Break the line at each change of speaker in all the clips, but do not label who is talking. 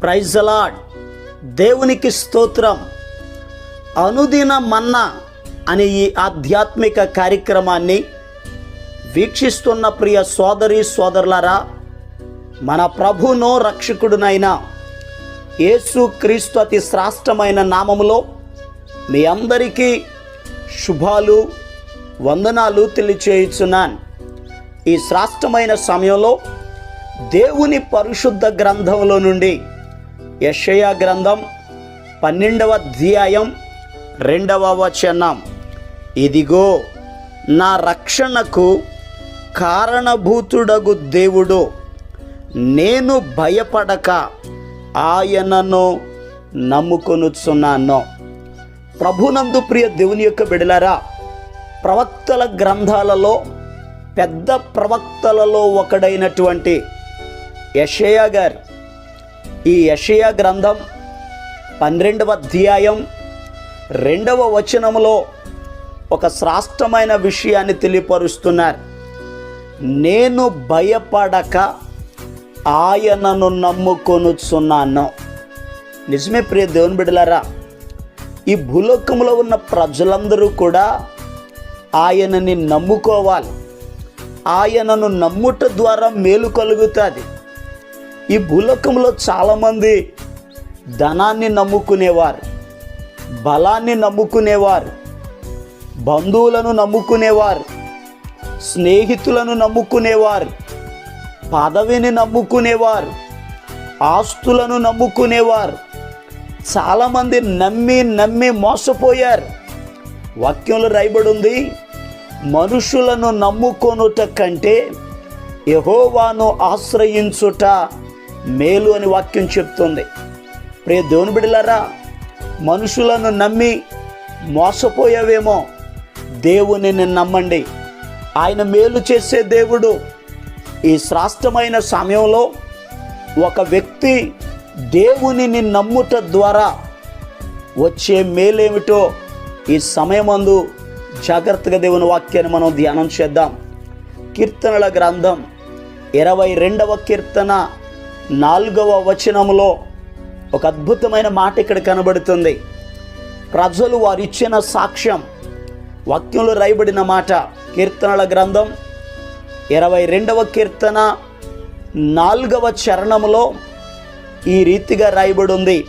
Praise the lord. దేవునికి స్తోత్రం. అనుదిన మన్నా అనే ఈ ఆధ్యాత్మిక కార్యక్రమాన్ని వీక్షిస్తున్న ప్రియ సోదరి సోదరులారా, మన ప్రభువును రక్షకుడునైన యేసు క్రీస్తు అతి శ్రేష్టమైన నామములో మీ అందరికీ శుభాలు వందనాలు తెలియచేయుచున్నాను. ఈ శ్రేష్టమైన సమయంలో దేవుని పరిశుద్ధ గ్రంథంలో నుండి యెషయా గ్రంథం 12వ అధ్యాయం 2వ వచనం, ఇదిగో నా రక్షణకు కారణభూతుడగు దేవుడు, నేను భయపడక ఆయనను నమ్ముకొనుచున్నాను. ప్రభునందు ప్రియ దేవుని యొక్క బిడ్డలారా, ప్రవక్తల గ్రంథాలలో పెద్ద ప్రవక్తలలో ఒకడైనటువంటి యెషయా గారు ఈ యెషయా గ్రంథం 12వ అధ్యాయం 2వ వచనములో ఒక శ్రేష్టమైన విషయాన్ని తెలియపరుస్తున్నారు. నేను భయపడక ఆయనను నమ్ముకొనుచున్నాను. నిజమే ప్రియ దేవుని బిడ్డలారా, ఈ భూలోకంలో ఉన్న ప్రజలందరూ కూడా ఆయనని నమ్ముకోవాలి. ఆయనను నమ్ముట ద్వారా మేలు కలుగుతుంది. ఈ భూలోకంలో చాలామంది ధనాన్ని నమ్ముకునేవారు, బలాన్ని నమ్ముకునేవారు, బంధువులను నమ్ముకునేవారు, స్నేహితులను నమ్ముకునేవారు, పదవిని నమ్ముకునేవారు, ఆస్తులను నమ్ముకునేవారు. చాలామంది నమ్మి మోసపోయారు. వాక్యంలో రాయబడి ఉంది, మనుషులను నమ్ముకొనుట కంటే యెహోవాను ఆశ్రయించుట మేలు అని వాక్యం చెప్తుంది. ప్రియ దేవుని బిడ్డలారా, మనుషులను నమ్మి మోసపోయావేమో, దేవునిని నమ్మండి. ఆయన మేలు చేసే దేవుడు. ఈ శ్రేష్టమైన సమయంలో ఒక వ్యక్తి దేవునిని నమ్ముట ద్వారా వచ్చే మేలేమిటో ఈ సమయమందు జాగ్రత్తగా దేవుని వాక్యాన్ని మనం ధ్యానం చేద్దాం. కీర్తనల గ్రంథం 22వ కీర్తన 4వ వచనములో ఒక అద్భుతమైన మాట ఇక్కడ కనబడుతుంది. ప్రజలు వారిచ్చిన సాక్ష్యం, వాక్యంలో రాయబడిన మాట. కీర్తనల గ్రంథం 22వ కీర్తన 4వ చరణములో ఈ రీతిగా రాయబడి ఉంది,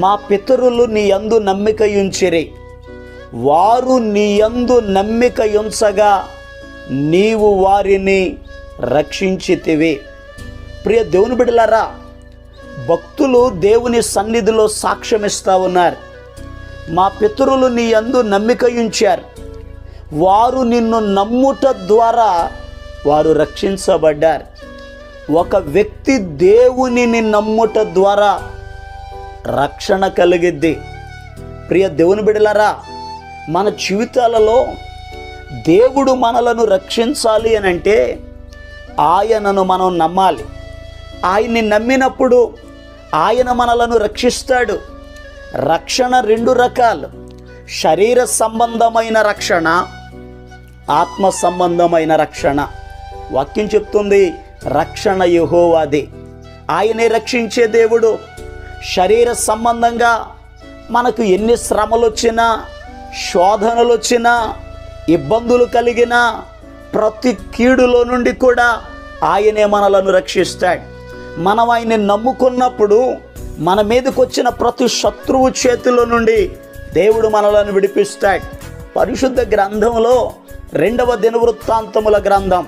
మా పితరులు నీ యందు నమ్మిక ఉంచిరి, వారు నీ యందు నమ్మిక ఉంచగా నీవు వారిని రక్షించితివి. ప్రియ దేవుని బిడ్డలారా, భక్తులు దేవుని సన్నిధిలో సాక్ష్యమిస్తూ ఉన్నారు. మా పితరులు నీ యందు నమ్మిక ఉంచారు, వారు నిన్ను నమ్ముట ద్వారా వారు రక్షించబడ్డారు. ఒక వ్యక్తి దేవునిని నమ్ముట ద్వారా రక్షణ కలిగిద్ది. ప్రియ దేవుని బిడ్డలారా, మన జీవితాలలో దేవుడు మనలను రక్షించాలి అని అంటే ఆయనను మనం నమ్మాలి. ఆయన్ని నమ్మినప్పుడు ఆయన మనలను రక్షిస్తాడు. రక్షణ 2 రకాలు, శరీర సంబంధమైన రక్షణ, ఆత్మ సంబంధమైన రక్షణ. వాక్యం చెప్తుంది, రక్షణ యెహోవాది, ఆయనే రక్షించే దేవుడు. శరీర సంబంధంగా మనకు ఎన్ని శ్రమలు వచ్చినా, శోధనలు వచ్చినా, ఇబ్బందులు కలిగినా, ప్రతి కీడులో నుండి కూడా ఆయనే మనలను రక్షిస్తాడు. మనం ఆయన్ని నమ్ముకున్నప్పుడు మన మీదకి వచ్చిన ప్రతి శత్రువు చేతిలో నుండి దేవుడు మనలను విడిపిస్తాడు. పరిశుద్ధ గ్రంథంలో 2వ దినవృత్తాంతముల గ్రంథం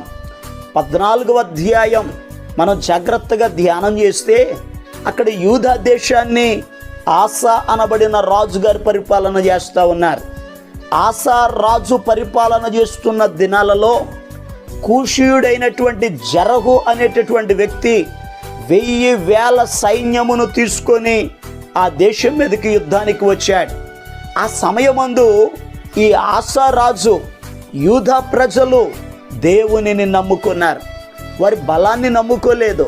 14వ అధ్యాయం మనం జాగ్రత్తగా ధ్యానం చేస్తే అక్కడ యూదా దేశాన్ని ఆసా అనబడిన రాజుగారు పరిపాలన చేస్తూ ఉన్నారు. ఆసా రాజు పరిపాలన చేస్తున్న దినాలలో కూషీయుడైనటువంటి జరహు అనేటటువంటి వ్యక్తి 1000 సైన్యమును తీసుకొని ఆ దేశం మీదకి యుద్ధానికి వచ్చాడు. ఆ సమయమందు ఈ ఆసా రాజు, యూదా ప్రజలు దేవునిని నమ్ముకున్నారు. వారి బలాన్ని నమ్ముకోలేదు,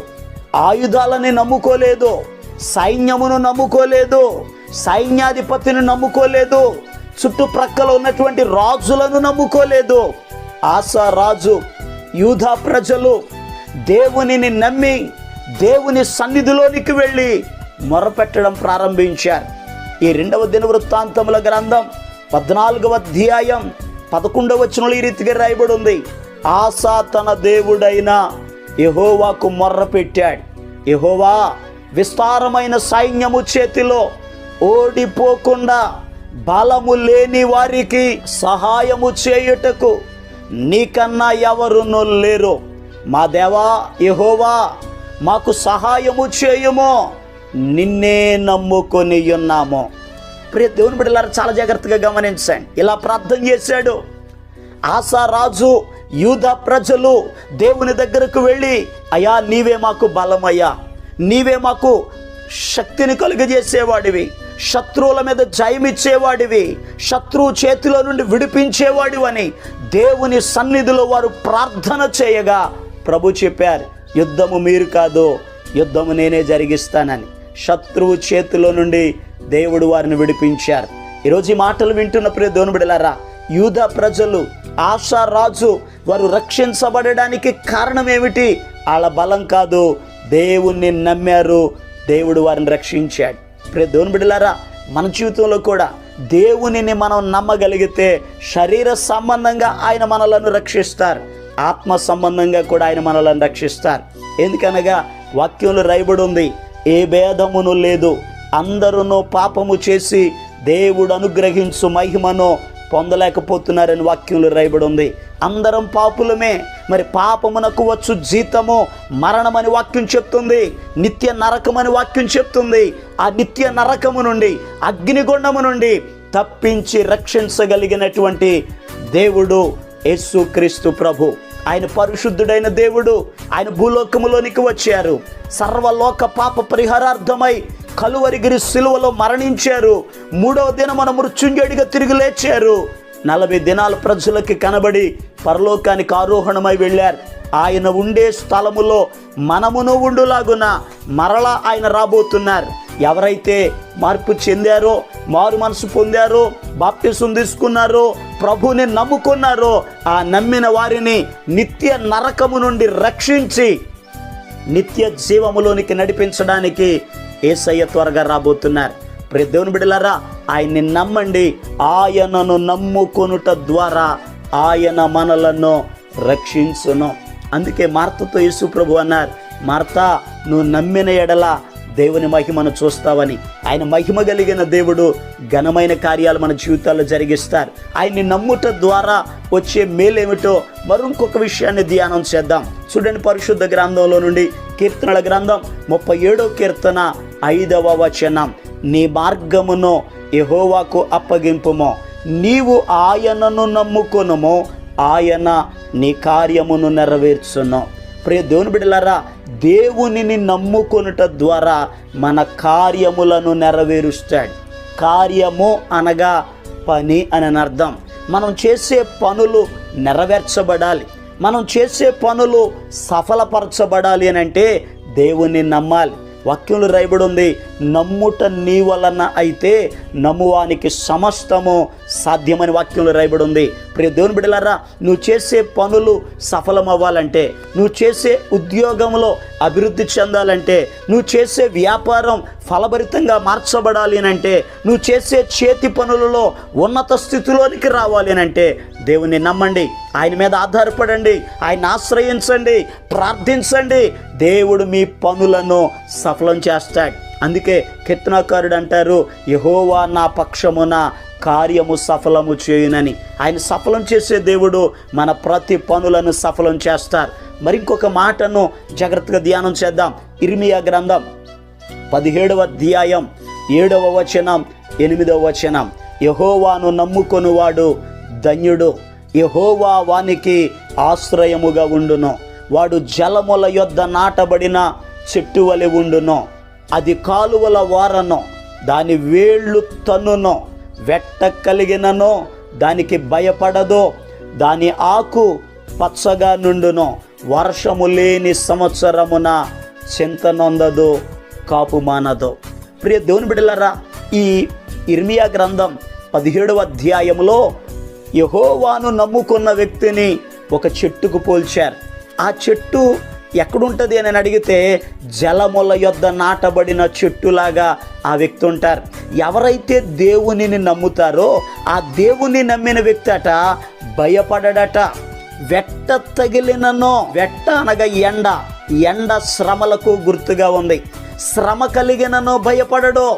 ఆయుధాలని నమ్ముకోలేదు, సైన్యమును నమ్ముకోలేదు, సైన్యాధిపతిని నమ్ముకోలేదు, చుట్టుప్రక్కల ఉన్నటువంటి రాజులను నమ్ముకోలేదు. ఆసా రాజు, యూదా ప్రజలు దేవునిని నమ్మి దేవుని సన్నిధిలోనికి వెళ్ళి మొరపెట్టడం ప్రారంభించారు. ఈ 2వ దినవృత్తాంతముల గ్రంథం 14వ అధ్యాయం 11వ వచనంలో ఈ రీతిగా రాయబడి ఉంది. ఆసా తన దేవుడైన యెహోవాకు మొర్రపెట్టాడు. యెహోవా, విస్తారమైన సైన్యము చేతిలో ఓడిపోకుండా బలము లేని వారికి సహాయము చేయుటకు నీకన్నా ఎవరునూ లేరు. మా దేవా యెహోవా, మాకు సహాయము చేయుము, నిన్నే నమ్ముకొని ఉన్నాము. ప్రియ దేవుని బిడ్డలారా, చాలా జాగ్రత్తగా గమనించండి. ఇలా ప్రార్థన చేశాడు. ఆసా రాజు, యూదా ప్రజలు దేవుని దగ్గరకు వెళ్ళి, అయ్యా నీవే మాకు బలమయ్యా, నీవే మాకు శక్తిని కలుగజేసేవాడివి, శత్రువుల మీద జయమిచ్చేవాడివి, శత్రువు చేతిలో నుండి విడిపించేవాడివని దేవుని సన్నిధిలో వారు ప్రార్థన చేయగా ప్రభు చెప్పారు, యుద్ధము మీరు కాదు, యుద్ధము నేనే జరిగిస్తానని. శత్రువు చేతిలో నుండి దేవుడు వారిని విడిపించారు. ఈరోజు ఈ మాటలు వింటున్న ప్రియ దేవుని బిడ్డలారా, యూదా ప్రజలు, ఆసా రాజు వారు రక్షించబడడానికి కారణం ఏమిటి? వాళ్ళ బలం కాదు, దేవుణ్ణి నమ్మారు, దేవుడు వారిని రక్షించాడు. ప్రియ దేవుని బిడ్డలారా, మన జీవితంలో కూడా దేవునిని మనం నమ్మగలిగితే శరీర సంబంధంగా ఆయన మనలను రక్షిస్తారు, ఆత్మ సంబంధంగా కూడా ఆయన మనలను రక్షిస్తారు. ఎందుకనగా వాక్యంలో రాయబడి ఉంది, ఏ భేదమును లేదు, అందరూ పాపము చేసి దేవుడు అనుగ్రహించు మహిమను పొందలేకపోతున్నారని వాక్యంలో రాయబడి ఉంది. అందరం పాపులమే. మరి పాపమునకు వచ్చు జీతము మరణమని వాక్యం చెప్తుంది, నిత్య నరకమని వాక్యం చెప్తుంది. ఆ నిత్య నరకము నుండి, అగ్నిగుండము నుండి తప్పించి రక్షించగలిగినటువంటి దేవుడు యేసుక్రీస్తు ప్రభు. ఆయన పరిశుద్ధుడైన దేవుడు. ఆయన భూలోకములోనికి వచ్చారు, సర్వలోక పాప పరిహారార్థమై కలువరిగిరి శిలువలో మరణించారు. 3వ దినమున మృత్యుంజయుడిగా తిరిగి లేచారు. 40 దినాలు ప్రజలకి కనబడి పరలోకానికి ఆరోహణమై వెళ్ళారు. ఆయన ఉండే స్థలములో మనమును ఉండులాగున మరలా ఆయన రాబోతున్నారు. ఎవరైతే మార్పు చెందారో, మారు మనసు పొందారో, బాప్తిసం తీసుకున్నారో, ప్రభుని నమ్ముకున్నారో, ఆ నమ్మిన వారిని నిత్య నరకము నుండి రక్షించి నిత్య జీవములోనికి నడిపించడానికి యేసయ్య త్వరగా రాబోతున్నారు. ప్రియ దేవుని బిడ్డలారా, ఆయన్ని నమ్మండి. ఆయనను నమ్ముకొనుట ద్వారా ఆయన మనలను రక్షించును. అందుకే మార్తతో యేసు ప్రభు అన్నారు, మార్తా, నువ్వు నమ్మిన ఎడల దేవుని మహిమను చూస్తావని. ఆయన మహిమ కలిగిన దేవుడు ఘనమైన కార్యాలు మన జీవితాల్లో జరిగిస్తారు. ఆయన్ని నమ్ముట ద్వారా వచ్చే మేలేమిటో మరొక విషయాన్ని ధ్యానం చేద్దాం. చూడండి, పరిశుద్ధ గ్రంథంలో నుండి కీర్తనల గ్రంథం 37వ కీర్తన 5వ వచనం, నీ మార్గమును యెహోవాకు అప్పగింపుము, నీవు ఆయనను నమ్ముకొనుము, ఆయన నీ కార్యమును నెరవేర్చును. ప్రియ దేవుని బిడ్డలారా, దేవునిని నమ్ముకొనుట ద్వారా మన కార్యములను నెరవేరుస్తాడు. కార్యము అనగా పని అని అర్థం. మనం చేసే పనులు నెరవేర్చబడాలి, మనం చేసే పనులు సఫలపరచబడాలి అని అంటే దేవుని నమ్మాలి. వాక్యంలో రాయబడి ఉంది, నమ్ముట నీ వలన అయితే నమ్మువానికి సమస్తము సాధ్యమని వాక్యంలో రాయబడి ఉంది. ప్రియ దేవుని బిడ్డలారా, నువ్వు చేసే పనులు సఫలం అవ్వాలంటే, నువ్వు చేసే ఉద్యోగంలో అభివృద్ధి చెందాలంటే, నువ్వు చేసే వ్యాపారం ఫలభరితంగా మార్చబడాలి అని అంటే, నువ్వు చేసే చేతి పనులలో ఉన్నత స్థితిలోనికి రావాలి అని అంటే దేవుని నమ్మండి, ఆయన మీద ఆధారపడండి, ఆయన ఆశ్రయించండి, ప్రార్థించండి. దేవుడు మీ పనులను సఫలం చేస్తాడు. అందుకే కీర్తనకారుడు అంటారు, యెహోవా నా పక్షమున కార్యము సఫలము చేయునని. ఆయన సఫలం చేసే దేవుడు మన ప్రతి పనులను సఫలం చేస్తారు. మరింకొక మాటను జాగ్రత్తగా ధ్యానం చేద్దాం. ఇర్మియా గ్రంథం 17వ అధ్యాయం 7వ వచనం 8వ వచనం, యెహోవాను నమ్ముకొనువాడు ధన్యుడు, యెహోవా వానికి ఆశ్రయముగా ఉండును, వాడు జలముల యొద్ద నాటబడిన చెట్టు వలె ఉండును, అది కాలువల వారను, దాని వేళ్ళు తన్నును, వెట్ట కలిగినను దానికి భయపడదు, దాని ఆకు పచ్చగా నుండును, వర్షము లేని సంవత్సరమున చింత నొందదు, కాపు మానదు. ప్రియ దేవుని బిడ్డలారా, ఈ ఇర్మియా గ్రంథం 17వ అధ్యాయంలో యెహోవాను నమ్ముకున్న వ్యక్తిని ఒక చెట్టుకు పోల్చారు. ఆ చెట్టు ఎక్కడుంటుంది అని అడిగితే జలముల యొద్ద నాటబడిన చెట్టులాగా ఆ వ్యక్తి ఉంటారు. ఎవరైతే దేవునిని నమ్ముతారో ఆ దేవుని నమ్మిన వ్యక్తి అట భయపడడట. వెట్ట తగిలిననో, వెట్ట అనగా ఎండ శ్రమలకు గుర్తుగా ఉంది. శ్రమ కలిగిననో భయపడడో.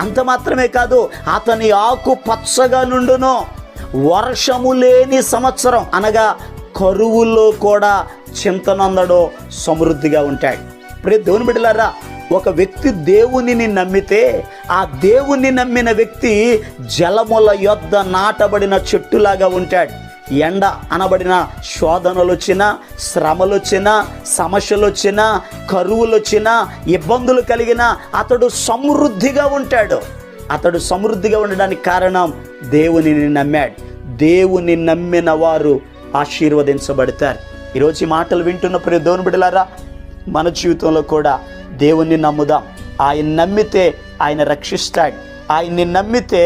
అంత మాత్రమే కాదు, అతని ఆకు పచ్చగా నుండును. వర్షము లేని సంవత్సరం అనగా కరువులో కూడా చింతనందడో సమృద్ధిగా ఉంటాడు. ఇప్పుడు దేవుని బిడ్డలారా, ఒక వ్యక్తి దేవునిని నమ్మితే ఆ దేవుని నమ్మిన వ్యక్తి జలముల యొద్ద నాటబడిన చెట్టులాగా ఉంటాడు. ఎండ అనబడిన శోధనలు వచ్చినా, శ్రమలు వచ్చినా, సమస్యలు వచ్చినా, కరువులు వచ్చినా, ఇబ్బందులు కలిగినా అతడు సమృద్ధిగా ఉంటాడు. అతడు సమృద్ధిగా ఉండడానికి కారణం దేవునిని నమ్మాడు. దేవుని నమ్మిన వారు ఆశీర్వదించబడతారు. ఈరోజు ఈ మాటలు వింటున్న ప్రియ దేవుని బిడ్డలారా, మన జీవితంలో కూడా దేవుణ్ణి నమ్ముదాం. ఆయన నమ్మితే ఆయన రక్షిస్తాడు. ఆయన్ని నమ్మితే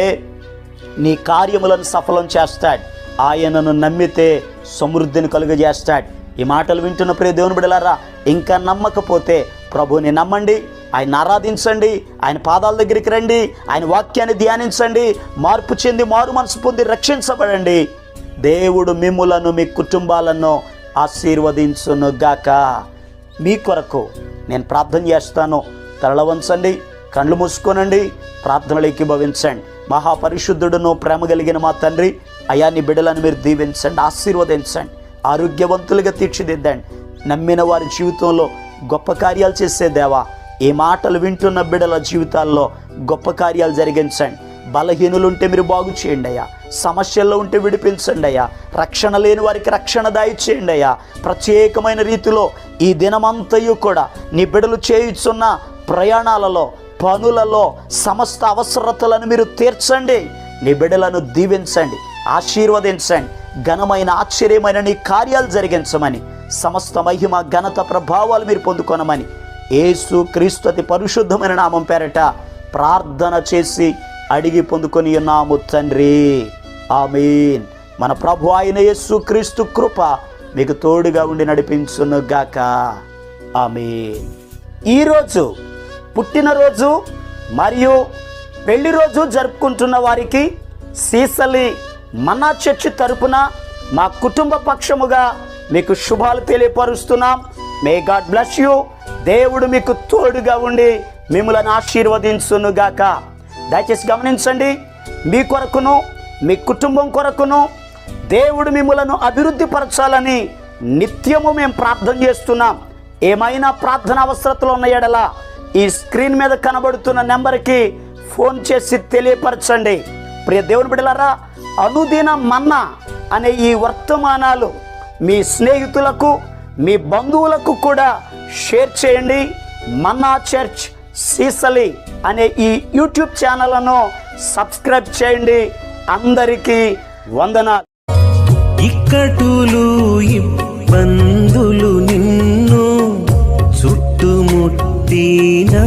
నీ కార్యములను సఫలం చేస్తాడు. ఆయనను నమ్మితే సమృద్ధిని కలుగజేస్తాడు. ఈ మాటలు వింటున్న ప్రియ దేవుని బిడ్డలారా, ఇంకా నమ్మకపోతే ప్రభువుని నమ్మండి, ఆయన ఆరాధించండి, ఆయన పాదాల దగ్గరికి రండి, ఆయన వాక్యాన్ని ధ్యానించండి, మార్పు చెంది మారు మనసు పొంది రక్షించబడండి. దేవుడు మిమ్ములను మీ కుటుంబాలను ఆశీర్వదించును గాక. మీ కొరకు నేను ప్రార్థన చేస్తాను. తల వంచండి, కళ్ళు మూసుకోనండి, ప్రార్థనలు ఏకీభవించండి. మహాపరిశుద్ధుడును ప్రేమ కలిగిన మా తండ్రి, అయా నీ బిడ్డలను మీరు దీవించండి, ఆశీర్వదించండి, ఆరోగ్యవంతులుగా తీర్చిదిద్దండి. నమ్మిన వారి జీవితంలో గొప్ప కార్యాలు చేసే దేవా, ఈ మాటలు వింటున్న బిడ్డల జీవితాల్లో గొప్ప కార్యాలు జరిగించండి. బలహీనులుంటే మీరు బాగు చేయండి అయ్యా. సమస్యల్లో ఉంటే విడిపించండి అయ్యా. రక్షణ లేని వారికి రక్షణ దయచేయండి అయ్యా. ప్రత్యేకమైన రీతిలో ఈ దినమంతయు కూడా నీ బిడ్డలు చేయుచున్న ప్రయాణాలలో, పనులలో సమస్త అవసరతలను మీరు తీర్చండి. నీ బిడ్డలను దీవించండి, ఆశీర్వదించండి. ఘనమైన ఆశ్చర్యమైన నీ కార్యాలు జరిగించమని, సమస్త మహిమ ఘనత ప్రభావాలు మీరు పొందుకొనమని యేసు క్రీస్తు అతి పరిశుద్ధమైన నామం పేరట ప్రార్థన చేసి అడిగి పొందుకొని ఉన్నాము తండ్రి. ఆమేన్. మన ప్రభు అయిన యేసు క్రీస్తు కృప మీకు తోడుగా ఉండి నడిపించును గాక. ఆమేన్. ఈరోజు పుట్టినరోజు మరియు పెళ్లి రోజు జరుపుకుంటున్న వారికి సీసలి మన్నా చర్చి తరపున మా కుటుంబ పక్షముగా మీకు శుభాలు తెలియపరుస్తున్నాం. May God bless you. దేవుడు మీకు తోడుగా ఉండి మిమ్మల్ని ఆశీర్వదించును గాక. దయచేసి గమనించండి, మీ కొరకును మీ కుటుంబం కొరకును దేవుడు మిమ్మలను అభివృద్ధి పరచాలని నిత్యము మేము ప్రార్థన చేస్తున్నాం. ఏమైనా ప్రార్థన అవసరతలు ఉన్న ఎడల ఈ స్క్రీన్ మీద కనబడుతున్న నెంబర్కి ఫోన్ చేసి తెలియపరచండి. ప్రియ దేవుని బిడ్డలారా, అనుదిన మన్నా అనే ఈ వర్తమానాలు మీ స్నేహితులకు, మీ బంధువులకు కూడా షేర్ చేయండి. మన్నా చర్చ్ సీసలి అనే ఈ యూట్యూబ్ ఛానల్ను సబ్స్క్రైబ్ చేయండి. అందరికీ వందనాలు.
ఇక్కటులు ఇబ్బందులు నిన్ను చుట్టుముట్టినా,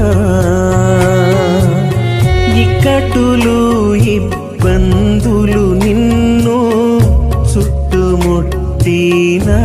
ఇక్కటులు ఇబ్బందులు నిన్ను చుట్టుముట్టినా